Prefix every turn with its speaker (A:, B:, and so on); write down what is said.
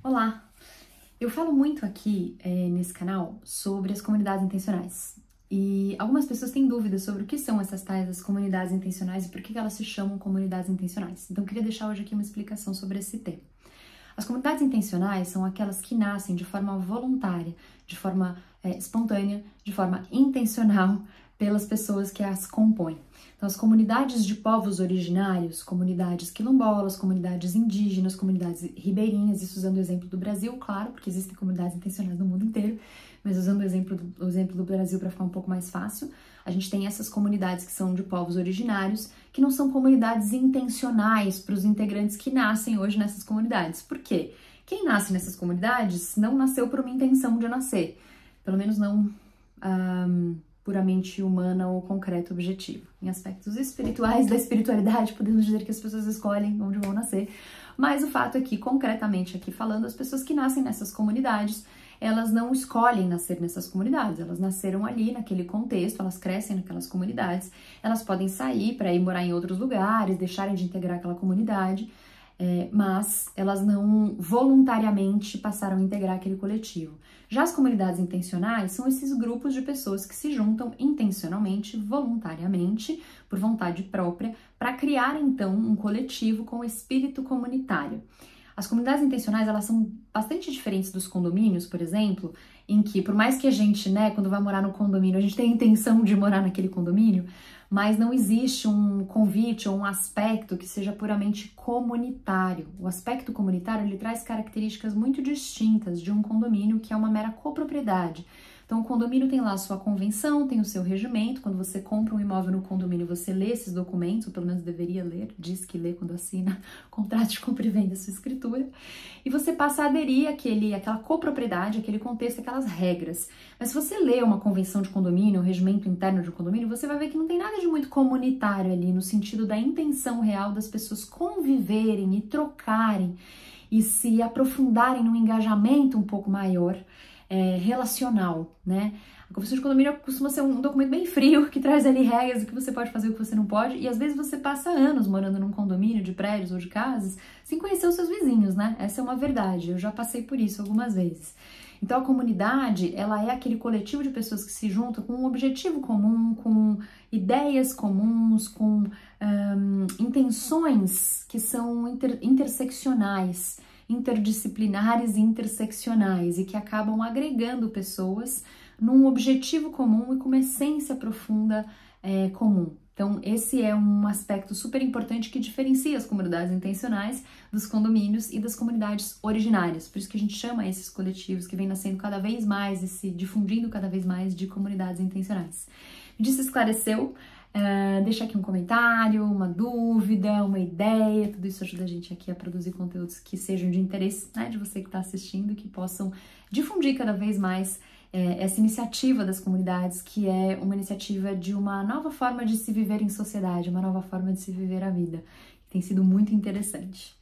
A: Olá! Eu falo muito aqui nesse canal sobre as comunidades intencionais. E algumas pessoas têm dúvidas sobre o que são essas tais comunidades intencionais e por que elas se chamam comunidades intencionais. Então eu queria deixar hoje aqui uma explicação sobre esse tema. As comunidades intencionais são aquelas que nascem de forma voluntária, de forma espontânea, de forma intencional pelas pessoas que as compõem. Então, as comunidades de povos originários, comunidades quilombolas, comunidades indígenas, comunidades ribeirinhas, isso usando o exemplo do Brasil, claro, porque existem comunidades intencionais no mundo inteiro, mas usando o exemplo do Brasil para ficar um pouco mais fácil, a gente tem essas comunidades que são de povos originários, que não são comunidades intencionais para os integrantes que nascem hoje nessas comunidades. Por quê? Quem nasce nessas comunidades não nasceu por uma intenção de nascer, pelo menos não puramente humana ou concreto objetivo. Em aspectos espirituais da espiritualidade, podemos dizer que as pessoas escolhem onde vão nascer, mas o fato é que, concretamente aqui falando, as pessoas que nascem nessas comunidades, elas não escolhem nascer nessas comunidades, elas nasceram ali naquele contexto, elas crescem naquelas comunidades, elas podem sair para ir morar em outros lugares, deixarem de integrar aquela comunidade, mas elas não voluntariamente passaram a integrar aquele coletivo. Já as comunidades intencionais são esses grupos de pessoas que se juntam intencionalmente, voluntariamente, por vontade própria, para criar então um coletivo com espírito comunitário. As comunidades intencionais, elas são bastante diferentes dos condomínios, por exemplo, em que, por mais que a gente, quando vai morar no condomínio, a gente tem a intenção de morar naquele condomínio, mas não existe um convite ou um aspecto que seja puramente comunitário. O aspecto comunitário, ele traz características muito distintas de um condomínio que é uma mera copropriedade. Então, o condomínio tem lá a sua convenção, tem o seu regimento. Quando você compra um imóvel no condomínio, você lê esses documentos, ou pelo menos deveria ler, diz que lê quando assina o contrato de compra e venda, sua escritura, e você passa a aderir àquela copropriedade, aquele contexto, aquelas regras. Mas se você lê uma convenção de condomínio, um regimento interno de um condomínio, você vai ver que não tem nada de muito comunitário ali, no sentido da intenção real das pessoas conviverem e trocarem e se aprofundarem num engajamento um pouco maior, relacional, né? A convenção de condomínio costuma ser um documento bem frio, que traz ali regras do que você pode fazer e o que você não pode, e às vezes você passa anos morando num condomínio de prédios ou de casas sem conhecer os seus vizinhos, né? Essa é uma verdade, eu já passei por isso algumas vezes. Então a comunidade, ela é aquele coletivo de pessoas que se juntam com um objetivo comum, com ideias comuns, com intenções que são interseccionais, interdisciplinares e interseccionais e que acabam agregando pessoas num objetivo comum e com uma essência profunda comum. Então, esse é um aspecto super importante que diferencia as comunidades intencionais dos condomínios e das comunidades originárias. Por isso que a gente chama esses coletivos que vem nascendo cada vez mais e se difundindo cada vez mais de comunidades intencionais. Me disse se esclareceu? Deixa aqui um comentário, uma dúvida, uma ideia, tudo isso ajuda a gente aqui a produzir conteúdos que sejam de interesse, de você que está assistindo, que possam difundir cada vez mais essa iniciativa das comunidades, que é uma iniciativa de uma nova forma de se viver em sociedade, uma nova forma de se viver a vida, que tem sido muito interessante.